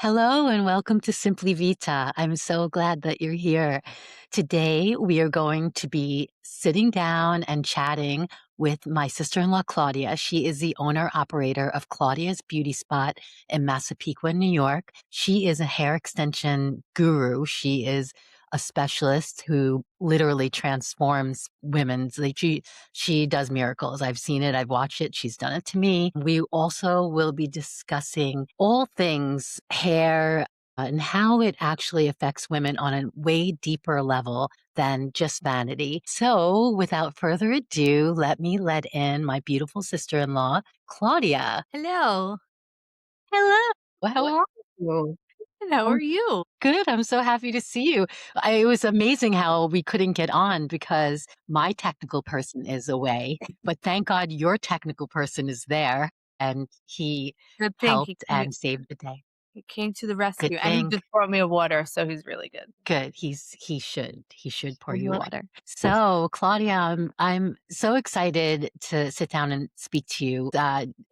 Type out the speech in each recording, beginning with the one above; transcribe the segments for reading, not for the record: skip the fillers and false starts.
Hello and welcome to Simply Vita. I'm so glad that you're here. Today, we are going to be sitting down and chatting with my sister in law, Claudia. She is the owner operator of Claudia's Beauty Spot in Massapequa, New York. She is a hair extension guru. She is a specialist who literally transforms women's like she does miracles. I've seen it, I've watched it, she's done it to me. We also will be discussing all things hair and how it actually affects women on a way deeper level than just vanity. So, without further ado, let me let in my beautiful sister in law, Claudia. Hello. Hello. How are you? And how are I'm you? good. I'm so happy to see you. It was amazing how we couldn't get on because my technical person is away, but thank God your technical person is there and he Good thing helped and saved the day. he came to the Good rescue, and he thing. just brought me a water, so he's really good. Good. He should pour Have you your water. So, Claudia, I'm so excited to sit down and speak to you.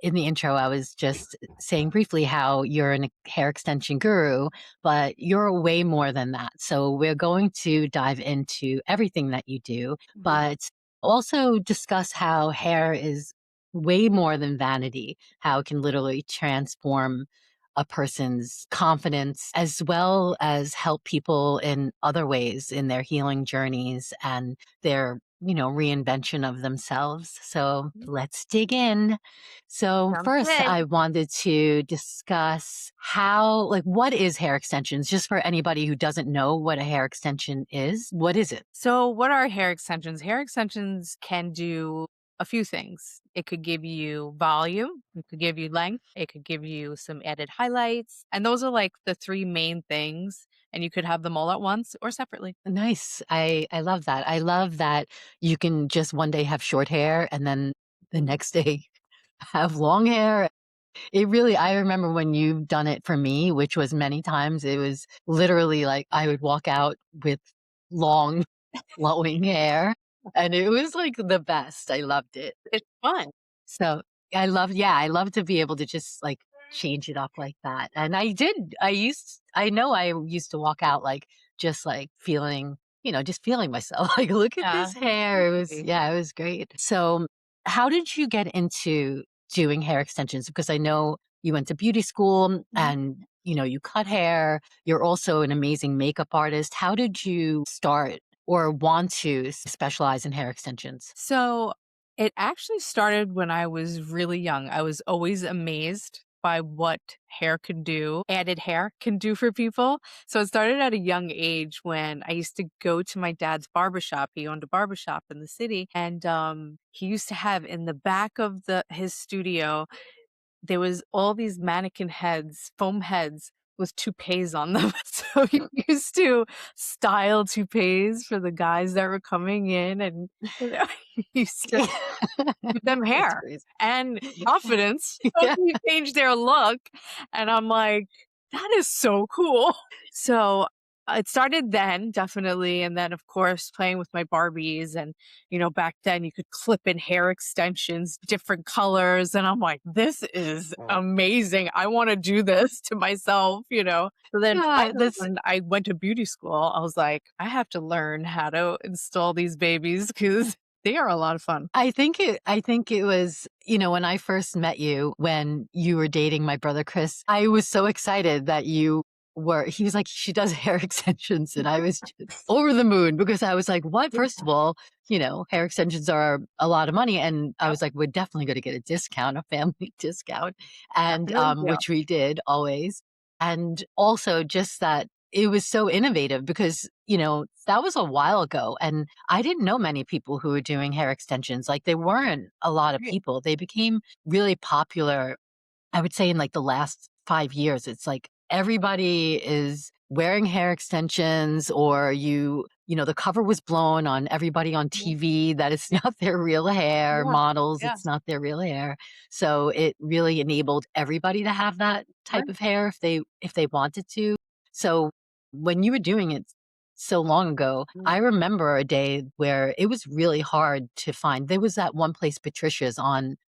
In the intro, I was just saying briefly how you're a hair extension guru, but you're way more than that. So, we're going to dive into everything that you do, Mhm. but also discuss how hair is way more than vanity, how it can literally transform a person's confidence as well as help people in other ways in their healing journeys and their reinvention of themselves. So Mhm. let's dig in. So Sounds first good. I wanted to discuss how, like, what is hair extensions, just for anybody who doesn't know what a hair extension is. What is it? So, what are hair extensions? Hair extensions can do a few things. It could give you volume, it could give you length, it could give you some added highlights. And those are like the three main things. And you could have them all at once or separately. Nice. I love that. I love that you can just one day have short hair and then the next day have long hair. I remember when you've done it for me, which was many times, it was literally like I would walk out with long, flowing hair, and it was like the best. I loved it. It's fun. So I love to be able to just like change it up like that. And I know I used to walk out like just like feeling, just feeling myself. Like, look at Yeah. this hair. It was great. So, how did you get into doing hair extensions? Because I know you went to beauty school Mhm. and, you cut hair. You're also an amazing makeup artist. How did you start or want to specialize in hair extensions? So it actually started when I was really young. I was always amazed by what hair can do, added hair can do for people. So it started at a young age when I used to go to my dad's barbershop. He owned a barbershop in the city. And he used to have in the back of his studio, there was all these mannequin heads, foam heads with toupees on them. So he used to style toupees for the guys that were coming in and he used to give them That's hair crazy. and confidence. So Yeah. he changed their look. And I'm like, that is so cool. So it started then, definitely. And then, of course, playing with my Barbies. And, back then you could clip in hair extensions, different colors. And I'm like, this is amazing. I want to do this to myself. So then Yeah, finally, that's when I went to beauty school, I was like, I have to learn how to install these babies because they are a lot of fun. I think it was, when I first met you, when you were dating my brother Chris, I was so excited that he was like, she does hair extensions. And I was just over the moon because I was like, what? Yeah. First of all, hair extensions are a lot of money. And I Yep, was like, we're definitely going to get a discount, a family discount. And, definitely do. which we did always. And also just that it was so innovative because, that was a while ago. And I didn't know many people who were doing hair extensions. Like, there weren't a lot of Right. people. They became really popular, I would say, in like the last 5 years. It's like everybody is wearing hair extensions, or the cover was blown on everybody on Mhm. TV that it's not their real hair, Yeah, models, yeah, it's not their real hair. So it really enabled everybody to have that type right. of hair if they wanted to. So when you were doing it, so long ago. Mm. I remember a day where it was really hard to find. There was that one place, Patricia's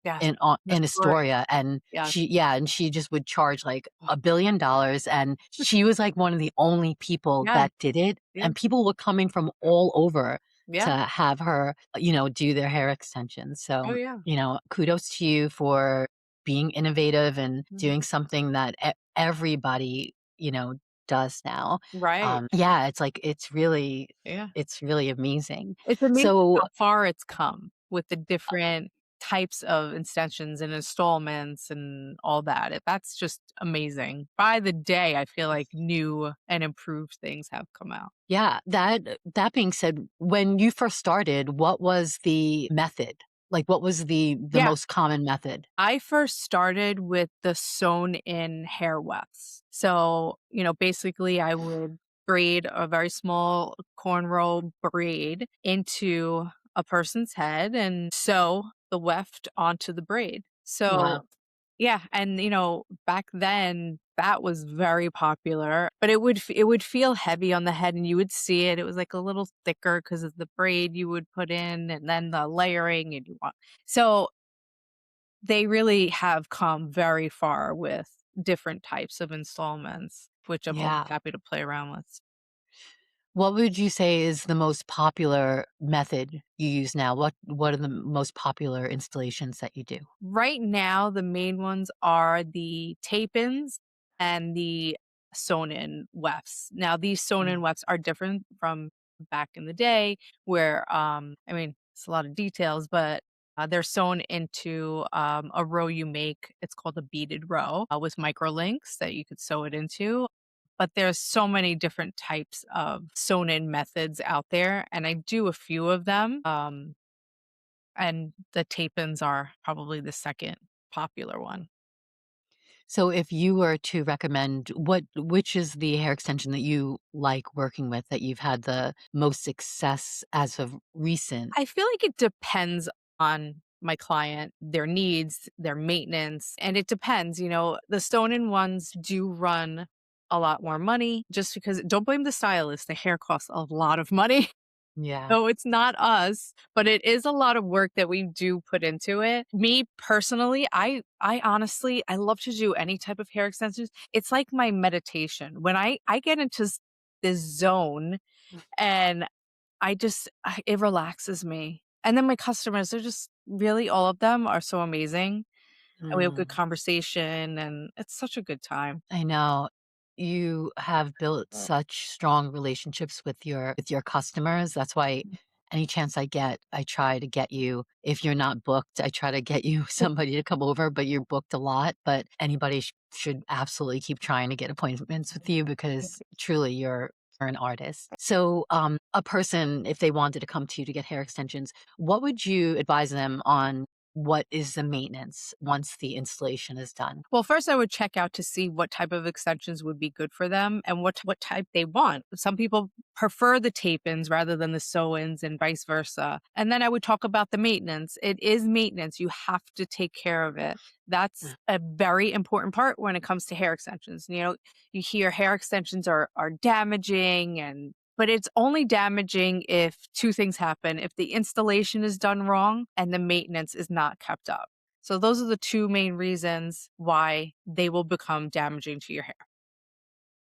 Yes. The in story. Astoria, and Yes. she just would charge like $1 billion, and she was like one of the only people Yeah. that did it, Yeah. and people were coming from all over to Yeah. have her, do their hair extensions. Oh, So, yeah. kudos to you for being innovative and Mhm. doing something that everybody, does now. Right. Yeah, Yeah. it's really amazing. It's amazing So, how far it's come with the different types of extensions and installments and all that. That's just amazing. By the day, I feel like new and improved things have come out. yeah, that being said, when you first started, what was the method? Like, what was the Yeah. most common method? I first started with the sewn in hair wefts. So, basically I would braid a very small cornrow braid into a person's head and sew the weft onto the braid. Wow. So, yeah, and back then that was very popular, but it would feel heavy on the head and you would see it. It was like a little thicker because of the braid you would put in and then the layering and you want. So they really have come very far with different types of installments, which I'm always Yeah. happy to play around with. What would you say is the most popular method you use now? What are the most popular installations that you do? Right now, the main ones are the tape-ins and the sewn-in wefts. Now, these sewn-in Mm. wefts are different from back in the day where, it's a lot of details, but, they're sewn into, a row you make. It's called a beaded row, with micro links that you could sew it into. But there's so many different types of sewn-in methods out there, and I do a few of them. And the tape-ins are probably the second popular one. So if you were to recommend which is the hair extension that you like working with, that you've had the most success as of recent? I feel like it depends on my client, their needs, their maintenance, and it depends, the stone-in ones do run a lot more money just because don't blame the stylist, the hair costs a lot of money. Yeah. So it's not us, but it is a lot of work that we do put into it. Me personally, I honestly I love to do any type of hair extensions. It's like my meditation. When I get into this zone and it relaxes me. And then my customers, they're just really all of them are so amazing. And we have good Mm. conversation and it's such a good time. I know. You have built Oh. such strong relationships with your customers. That's why any chance I get, I try to get you. If you're not booked, I try to get you somebody to come over, but you're booked a lot. But anybody should absolutely keep trying to get appointments with you because truly you're an artist. So, a person, if they wanted to come to you to get hair extensions, what would you advise them on? What is the maintenance once the installation is done? Well, first I would check out to see what type of extensions would be good for them and what type they want. Some people prefer the tape-ins rather than the sew-ins and vice versa. And then I would talk about the maintenance. It is maintenance. You have to take care of it. That's a very important part when it comes to hair extensions. You hear hair extensions are damaging but it's only damaging if two things happen. If the installation is done wrong and the maintenance is not kept up. So those are the 2 main reasons why they will become damaging to your hair.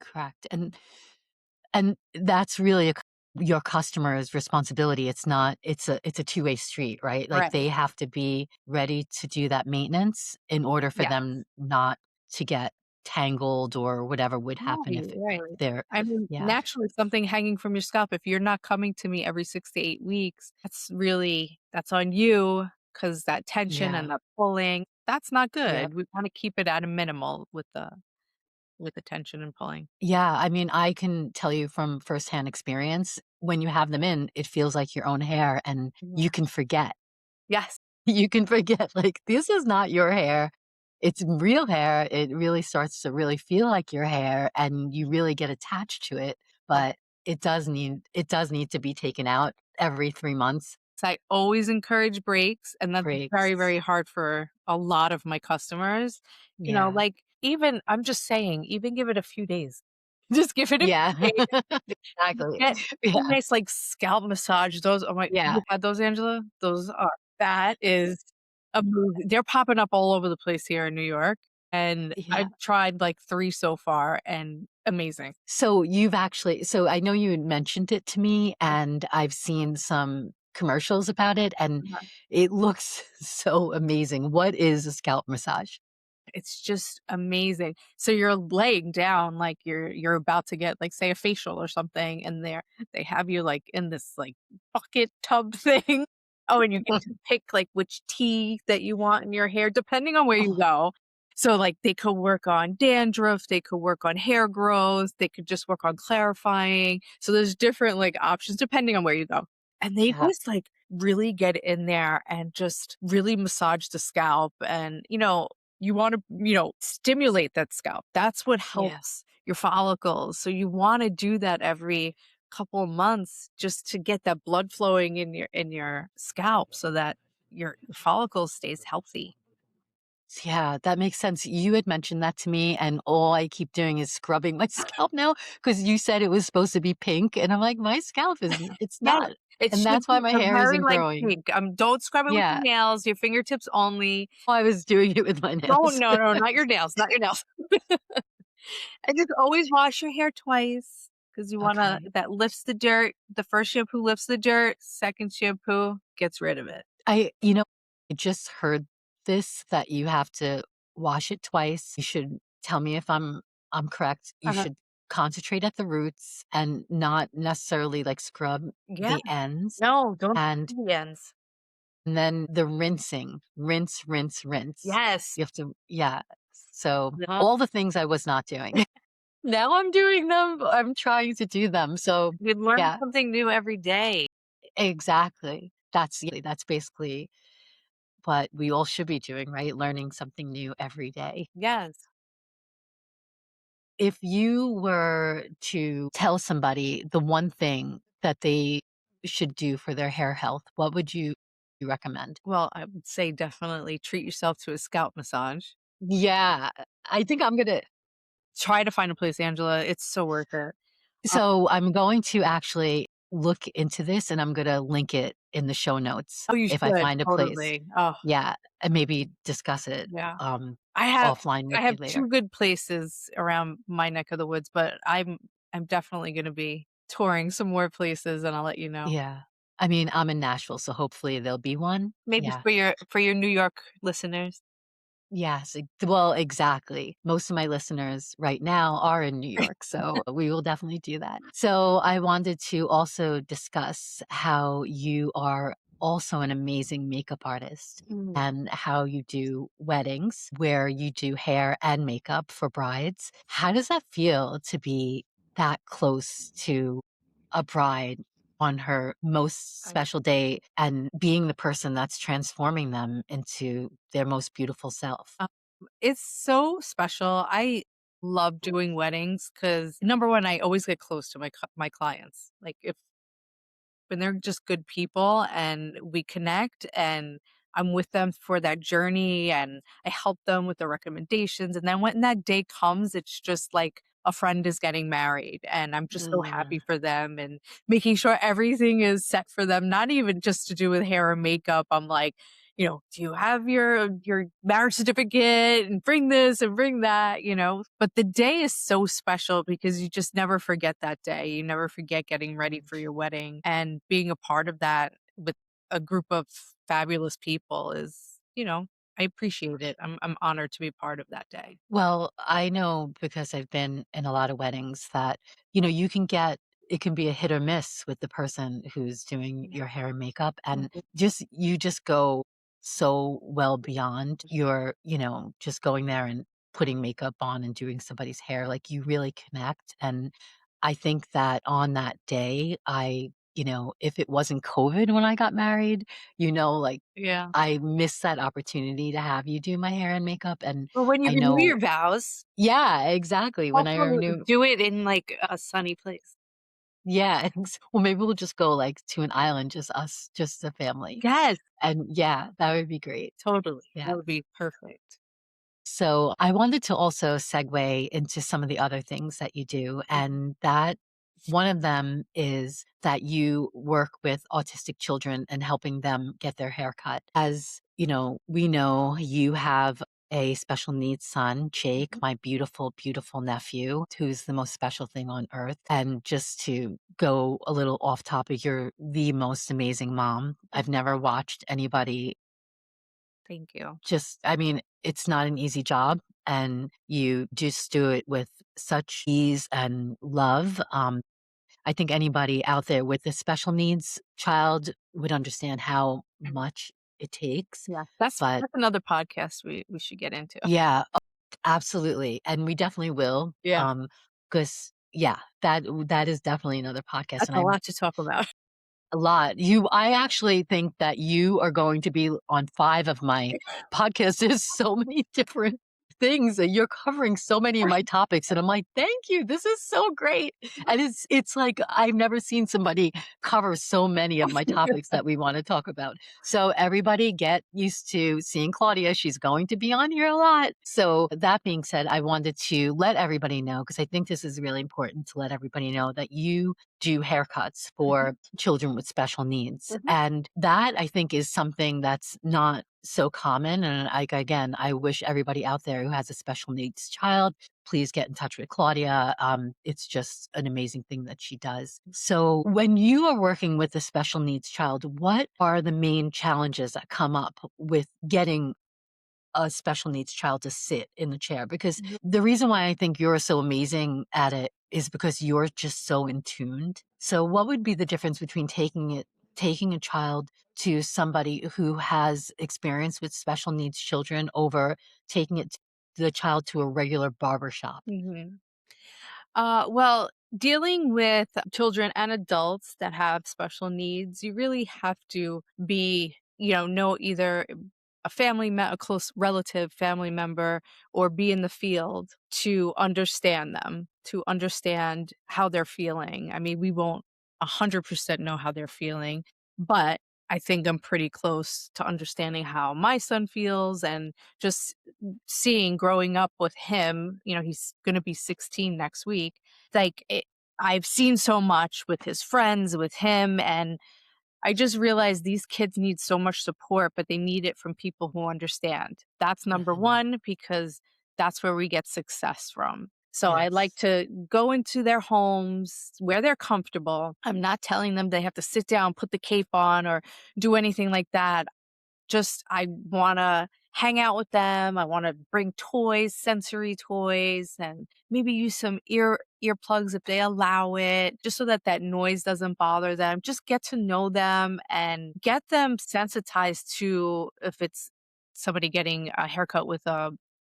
Correct, and that's really your customer's responsibility. It's a two-way street, right? Like, Right. they have to be ready to do that maintenance in order for Yeah. them not to get tangled or whatever would happen Right, if right. they're I mean, yeah, naturally, something hanging from your scalp, if you're not coming to me every 6 to 8 weeks, that's on you because that tension and yeah, the pulling, that's not yep. good. We wanna keep it at a minimal with the tension and pulling. Yeah, I mean, I can tell you from firsthand experience, when you have them in, it feels like your own hair and you Yeah. can forget. Yes. You can forget, like, this is not your hair. It's real hair. It really starts to really feel like your hair, and you really get attached to it, Right. but it does need to be taken out every 3 months. So I always encourage breaks, and that's very, Breaks. very hard for a lot of my customers. Yeah. Like, even I'm just saying, even give it a few days. Just give it a Yeah. shake, Exactly. get a Yeah, nice, like, scalp massage. Those oh my yeah, you had those, Angela? Those are that is amazing. They're popping up all over the place here in New York, and yeah. I've tried, like, 3 so far and amazing. So I know you had mentioned it to me, and I've seen some commercials about it, and Uh-huh. it looks so amazing. What is a scalp massage? It's just amazing. So you're laying down like you're about to get, like, say, a facial or something, and they have you, like, in this, like, bucket tub thing. Oh, and you get to pick, like, which tea that you want in your hair depending on where you Oh, go. So, like, they could work on dandruff, they could work on hair growth, they could just work on clarifying. So there's different, like, options depending on where you go. And they yeah, just, like, really get in there and just really massage the scalp and, you wanna, stimulate that scalp. That's what yeah. helps your follicles. So you wanna do that every couple months just to get that blood flowing in your scalp so that your follicle stays healthy. Yeah, that makes sense. You had mentioned that to me, and all I keep doing is scrubbing my scalp now because you said it was supposed to be pink, and I'm like, my scalp is it's Yes, not, it and should that's why be my a hair very isn't light growing. pink. Don't scrub it with your Yeah, nails, your fingertips only. I was doing it with my Don't nails. no, no, not your nails, not your nails. And just always wash your hair twice because you wanna Okay. that lifts the dirt. The first shampoo lifts the dirt, second shampoo gets rid of it. You know, I just heard this that you have to wash it twice. You should tell me if I'm correct. You Uh-huh. should concentrate at the roots and not necessarily like scrub Yeah. the ends. No, don't And do the ends. And then the rinsing, rinse, rinse, rinse. Yes. You have to yeah. So, No, all the things I was not doing. Now I'm doing them, I'm trying to do them, so you learn yeah, something new every day. exactly. That's basically what we all should be doing, right? Learning something new every day. Yes. If you were to tell somebody the one thing that they should do for their hair health, what would you recommend? Well, I would say definitely treat yourself to a scalp massage. Yeah, I think I'm gonna Try to find a place, Angela. It's so worth it. Uh, So I'm going to actually look into this and I'm gonna link it in the show notes oh, you if I should, find a place. totally. Oh, Yeah, and maybe discuss it, yeah. um, I have offline I with have you later. 2 good places around my neck of the woods, but I'm definitely gonna be touring some more places, and I'll let you know. Yeah. I mean, I'm in Nashville, so hopefully there'll be one. Maybe Yeah. for your New York listeners. Yes, well, exactly. Most of my listeners right now are in New York, so we will definitely do that. So I wanted to also discuss how you are also an amazing makeup artist Mm. and how you do weddings where you do hair and makeup for brides. How does that feel to be that close to a bride on her most I special day and being the person that's transforming them into their most beautiful self. It's so special. I love doing weddings because number 1, I always get close to my clients. Like, if when they're just good people and we connect and I'm with them for that journey and I help them with the recommendations. And then when that day comes, it's just like a friend is getting married and I'm just so happy Mm. for them and making sure everything is set for them, not even just to do with hair and makeup. I'm like, do you have your marriage certificate and bring this and bring that. But the day is so special because you just never forget that day. You never forget getting ready for your wedding and being a part of that with a group of fabulous people I appreciate it. I'm honored to be part of that day. Well, I know because I've been in a lot of weddings that, you can get it can be a hit or miss with the person who's doing Yeah. your hair and makeup. And Mhm. you just go so well beyond your, just going there and putting makeup on and doing somebody's hair. Like you really connect. And I think that on that day, if it wasn't COVID when I got married, like Yeah. I missed that opportunity to have you do my hair and makeup, and Well, when you I renew know your vows, yeah, exactly, when I also renew do it in like a sunny place. yeah, well, maybe we'll just go, like, to an island, just us, just the family, Yes, and yeah, that would be great. totally. Yeah. That would be perfect. So I wanted to also segue into some of the other things that you do, and that one of them is that you work with autistic children and helping them get their hair cut. As you know, we know you have a special needs son, Jake, Mhm. my beautiful, beautiful nephew, who's the most special thing on earth. And just to go a little off topic, you're the most amazing mom. I've never watched anybody Thank you. just I mean, it's not an easy job, and you just do it with such ease and love. I think anybody out there with a special needs child would understand how much it takes, Yeah. That's but that's another podcast we should get into. yeah, absolutely, and we definitely will, Yeah. because yeah, that is definitely another podcast, That's and a I lot to talk about. a lot. I actually think that you are going to be on 5 of my podcasts. There's so many different things that you're covering so many of my topics, and I'm like, "Thank you. This is so great." And it's like I've never seen somebody cover so many of my topics that we wanna talk about. So everybody get used to seeing Claudia. She's going to be on here a lot. So that being said, I wanted to let everybody know because I think this is really important to let everybody know that you do haircuts Mhm, for children with special needs. mhm. And that I think is something that's not so common. And again, I wish everybody out there who has a special needs child, please get in touch with Claudia. It's just an amazing thing that she does. So when you are working with a special needs child, what are the main challenges that come up with getting a special needs child to sit in the chair? Because Mhm, the reason why I think you're so amazing at it is because you're just so in tuned. So what would be the difference between taking a child to somebody who has experience with special needs children over taking the child to a regular barber shop? mhm. Well, dealing with children and adults that have special needs, you really have to be, know either a close relative, family member, or be in the field to understand them, to understand how they're feeling. I mean, we won't 100% know how they're feeling, but I think I'm pretty close to understanding how my son feels and just seeing growing up with him, he's going to be 16 next week. I've seen so much with his friends, with him, and I just realized these kids need so much support, but they need it from people who understand. That's number Mhm. 1 because that's where we get success from. So I like Yes. to go into their homes where they're comfortable. I'm not telling them they have to sit down, put the cape on, or do anything like that. Just I wanna hang out with them, I wanna bring toys, sensory toys, and maybe use some earplugs if they allow it, just so that that noise doesn't bother them. Just get to know them and get them sensitized to if it's somebody getting a haircut with,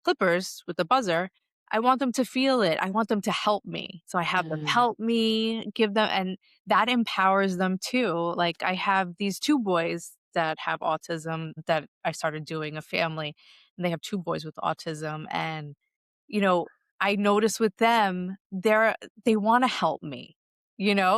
clippers, with a buzzer, I want them to feel it, I want them to help me. So I have them Mm. help me, give them and that empowers them too. Like I have these 2 boys that have autism that I started doing a family, and they have 2 boys with autism, and, you know, I notice with them, they wanna help me,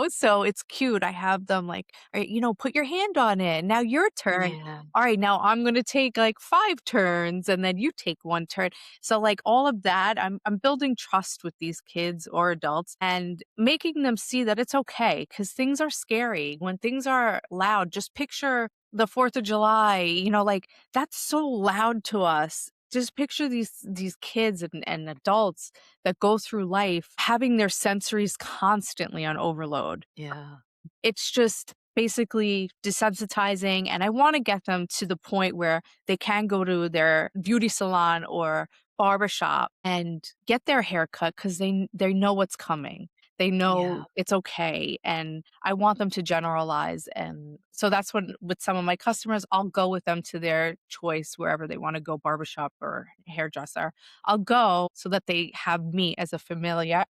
So it's cute. I have them like, "Alright, put your hand on it. Now your turn. Yeah. Alright, now I'm gonna take, like, 5 turns, and then you take 1 turn." So, like, all of that, I'm building trust with these kids or adults and making them see that it's okay because things are scary. When things are loud, just picture the 4th of July, like, that's so loud to us. Just picture these kids and adults that go through life having their sensories constantly on overload. Yeah. It's just basically desensitizing, and I wanna get them to the point where they can go to their beauty salon or barbershop and get their hair cut 'cause they know what's coming. They know Yeah. it's okay, and I want them to generalize, and so that's when with some of my customers, I'll go with them to their choice wherever they wanna go, barbershop or hairdresser. I'll go so that they have me as a familiar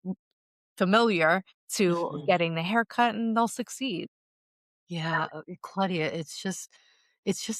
to Mhm. getting the haircut, and they'll succeed. Yeah, Claudia, it's just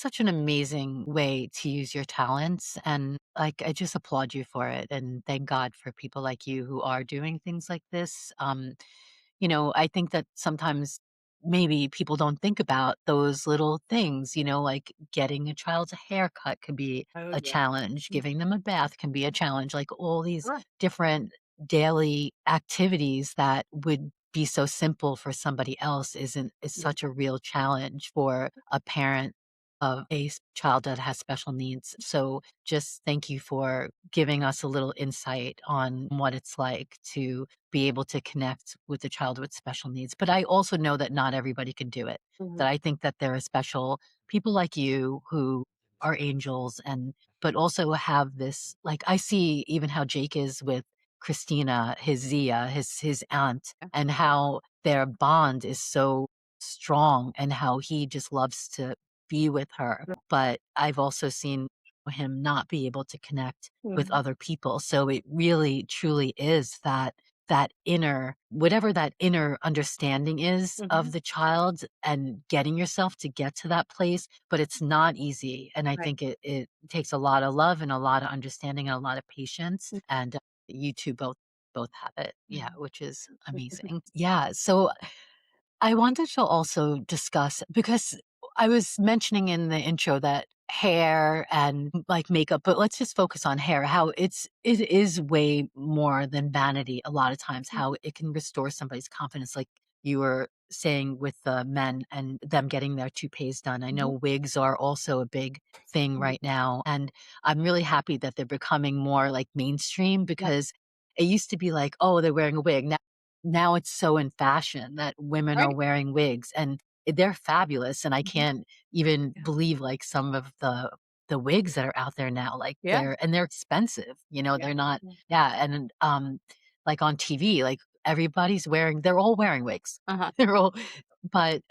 such an amazing way to use your talents, and, like, I just applaud you for it, and thank God for people like you who are doing things like this. I think that sometimes maybe people don't think about those little things, like getting a child's haircut could be Oh, a yeah. challenge, Mm, giving them a bath can be a challenge, like all these sure. different daily activities that would be so simple for somebody else is Yeah. such a real challenge for a parent of a child that has special needs. So just thank you for giving us a little insight on what it's like to be able to connect with a child with special needs. But I also know that not everybody can do it. Mhm. That I think that there are special people like you who are angels and but also have this like I see even how Jake is with Christina, his Zia, his aunt, Yeah. and how their bond is so strong and how he just loves to be with her. Yeah. But I've also seen him not be able to connect with Mhm. other people. So it really truly is that inner whatever that inner understanding is of Mhm. the child and getting yourself to get to that place, but it's not easy. And I Right. think it takes a lot of love and a lot of understanding and a lot of patience. Mm, And you two both have it. Yeah, mhm. which is amazing. Yeah. So I wanted to also discuss because I was mentioning in the intro that hair and like makeup, but let's just focus on hair, how it is way more than vanity a lot of times, Mm, how it can restore somebody's confidence, like you were saying with the men and them getting their toupees done. I know mhm. wigs are also a big thing Mhm. right now. And I'm really happy that they're becoming more like mainstream Yeah. because it used to be like, oh, they're wearing a wig. Now it's so in fashion that women are Right. wearing wigs, and they're fabulous, and I Mhm. can't even Yeah. believe, like, some of the wigs that are out there now, like, Yeah. they're expensive, Yeah. they're not Yeah. yeah, and, like, on TV, like, they're all wearing wigs. Uh-huh. They're all but,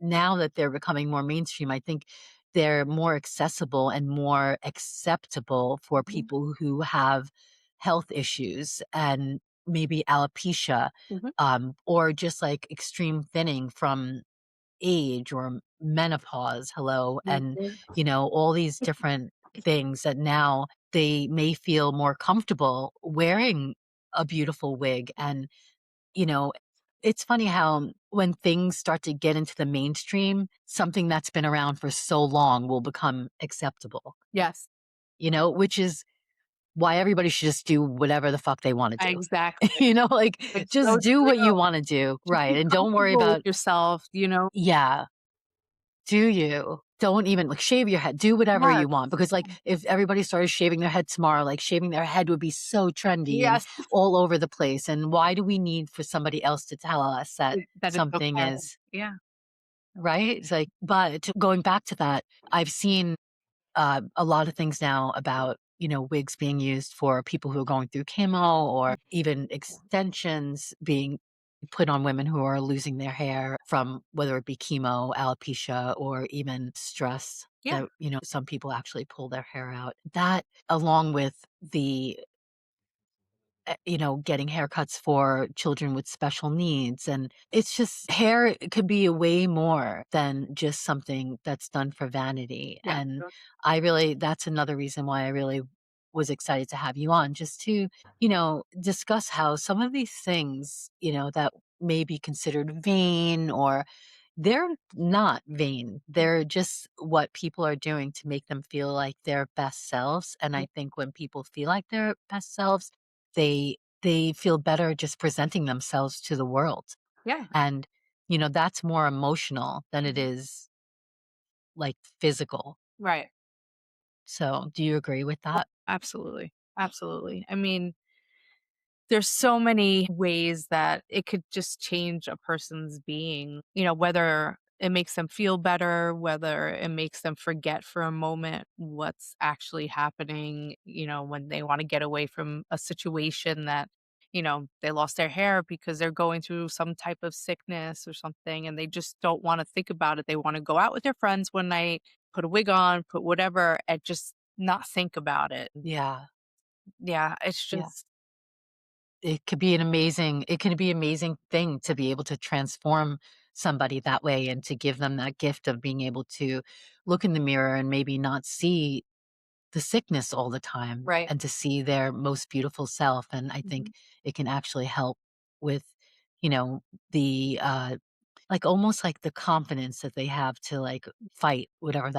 now that they're becoming more mainstream, I think they're more accessible and more acceptable for Mhm. people who have health issues and maybe alopecia, Mhm. or just like extreme thinning from age or menopause, hello, and, Mhm. all these different things that now they may feel more comfortable wearing a beautiful wig. And, you know, it's funny how when things start to get into the mainstream, something that's been around for so long will become acceptable, Yes. which is why everybody should just do whatever the fuck they wanna do. Exactly. Like, It's so just do what you true. wanna do, Just right, be and don't worry comfortable with about yourself, you know? yeah, do you. Don't even like, shave your head, do whatever Yes. you want, because, like, if everybody started shaving their head tomorrow, like, shaving their head would be so trendy and Yes. all over the place, and why do we need for somebody else to tell us that That it's something okay. is Yeah. right? It's like but going back to that, I've seen a lot of things now about wigs being used for people who are going through chemo or even extensions being put on women who are losing their hair from whether it be chemo, alopecia, or even stress Yeah. that some people actually pull their hair out. That along with the getting haircuts for children with special needs. And it's just hair could be way more than just something that's done for vanity. Yeah. And Sure. that's another reason why I really was excited to have you on, just to, discuss how some of these things, that may be considered vain or they're not vain. They're just what people are doing to make them feel like their best selves. And Yeah. I think when people feel like their best selves, they feel better just presenting themselves to the world. Yeah. And, that's more emotional than it Mhm. is like physical. Right. So do you agree with Oh, that? absolutely. Absolutely. I mean, there's so many ways that it could just change a person's being, whether it makes them feel better, whether it makes them forget for a moment what's actually happening, when they want to get away from a situation that, they lost their hair because they're going through some type of sickness or something and they just don't want to think about it. They want to go out with their friends one night, put a wig on, put whatever, and just not think about it. Yeah. Yeah, it's Yeah. just, It can be amazing thing to be able to transform somebody that way and to give them that gift of being able to look in the mirror and maybe not see the sickness all the time right. and to see their most beautiful self. And I think Mhm. it can actually help with, you know, the like, almost like the confidence that they have to, like, fight whatever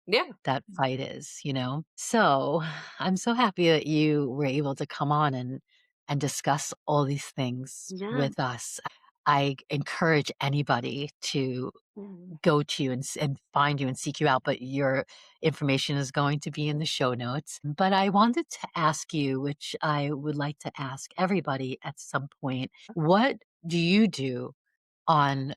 Yeah. that fight is, you know? So, I'm so happy that you were able to come on and discuss all these things Yeah. with us. I encourage anybody to Mhm. go to you and find you and seek you out, but your information is going to be in the show notes. But I wanted to ask you, which I would like to ask everybody at some point, what do you do on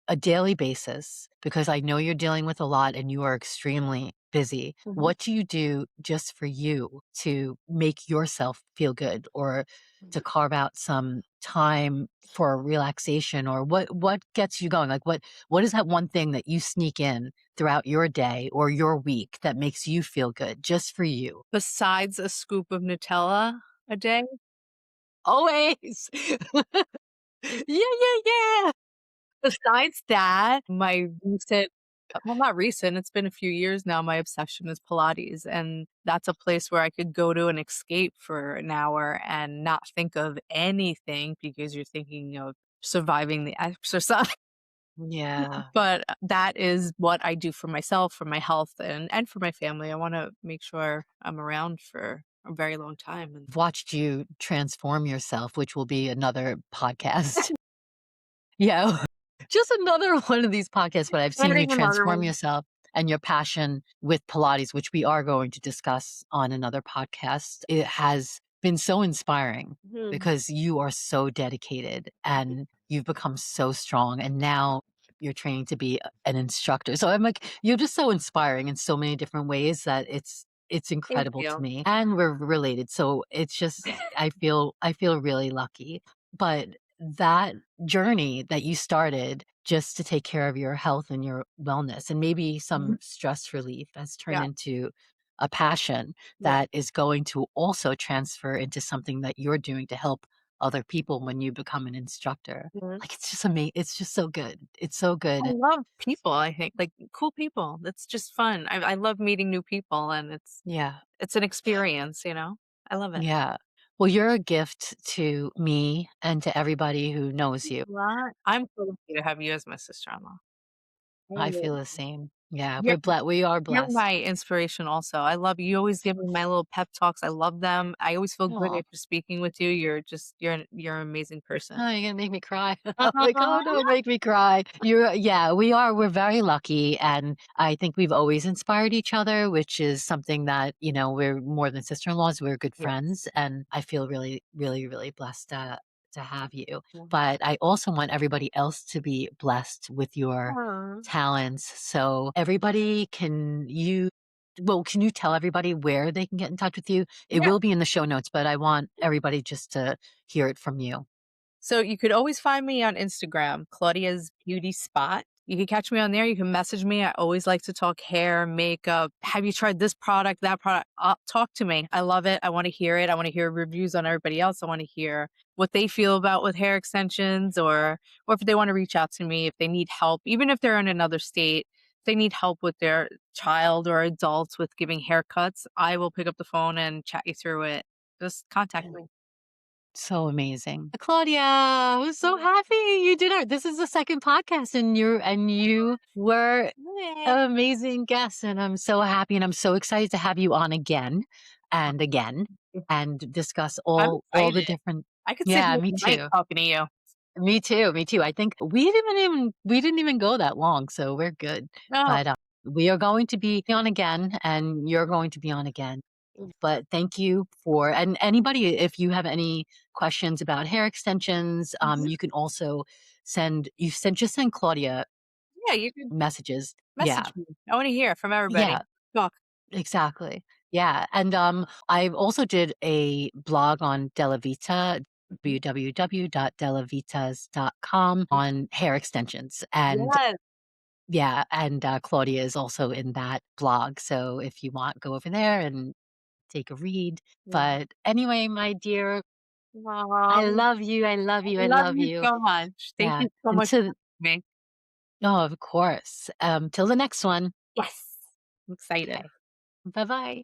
a daily basis, because I know you're dealing with a lot and you are extremely busy. Mhm. What do you do just for you to make yourself feel good or to carve out some time for relaxation, or what gets you going? Like what is that one thing that you sneak in throughout your day or your week that makes you feel good just for you? Besides a scoop of Nutella a day? Always. Yeah, yeah, yeah. Besides that, my recent well, not recent, it's been a few years now, my obsession is Pilates, and that's a place where I could go to and escape for an hour and not think of anything because you're thinking of surviving the exercise. Yeah. But that is what I do for myself, for my health, and for my family. I wanna make sure I'm around for a very long time, and Watched you transform yourself, which will be another podcast. Yeah. Just another one of these podcasts, but I've seen you adding another transform one. yourself and your passion with Pilates, which we are going to discuss on another podcast. It has been so inspiring Mhm. because you are so dedicated and you've become so strong. And now you're training to be an instructor. So I'm like, you're just so inspiring in so many different ways that it's Thank incredible to you. me. And we're related. So it's just I feel really lucky. But that journey that you started just to take care of your health and your wellness and maybe Mhm. some stress relief has turned Yeah, into a passion yeah, that is going to also transfer into something that you're doing to help other people when you become an instructor. mhm. Like it's just amazing. It's just so good. It's so I good. love people, I think, like, cool people. It's just fun. I love meeting new people, and Yeah. it's an experience, you know? I love it. Yeah. Well, you're a gift to me and to everybody who knows you. What? I'm so lucky to have you as my sister-in-law. I I really feel the am. same. Yeah, You're we are you're blessed. my inspiration also. I love you. You always give me my little pep talks. I love them. I always feel good Aw. after speaking with you. You're an amazing person. Oh, you're gonna make me cry. I'm like, "Oh, Aw. don't make me cry." Yeah, we're very lucky, and I think we've always inspired each other, which is something that, we're more than sister-in-laws, we're good Yes. friends, and I feel really, really, really blessed to have you. Yeah. But I also want everybody else to be blessed with your Aw. talents, so everybody can you tell everybody where they can get in touch with you? It Yeah. will be in the show notes, but I want everybody just to hear it from you. So you could always find me on Instagram, Claudia's Beauty Spot. You can catch me on there. You can message me. I always like to talk hair, makeup. Have you tried this product, that product? Talk to me. I love it. I want to hear it. I want to hear reviews on everybody else. I want to hear what they feel about with hair extensions, or if they want to reach out to me if they need help, even if they're in another state. If they need help with their child or adults with giving haircuts, I will pick up the phone and chat you through it. Just contact me. So amazing. Claudia, I'm so happy you did our this is the second podcast and you were Yay. an amazing guest and I'm so happy and I'm so excited to have you on again and again and discuss I'm all the excited. different. I could sit Yeah, here me all night too. talking to you. Me too, me too. I think we didn't even go that long, so we're good. No. But, we are going to be on again, and you're going to be on again. But thank you for and anybody, if you have any questions about hair extensions, Mhm. you can also send Claudia Yeah, you could messages. Yeah. message me. I wanna hear from everybody. Yeah, Talk. exactly. Yeah, and, I also did a blog on Della Vita, Mhm. www.dellavitas.com on hair extensions, and Yes. yeah, and, Claudia is also in that blog, so if you want, go over there and take a read. Yeah. But anyway, my dear, Aw, I love you, I love I you, I love love you you. so much. Thank Yeah, you so much for until having me. oh, of course. Till the next one. Yes. I'm excited. Okay. Bye-bye.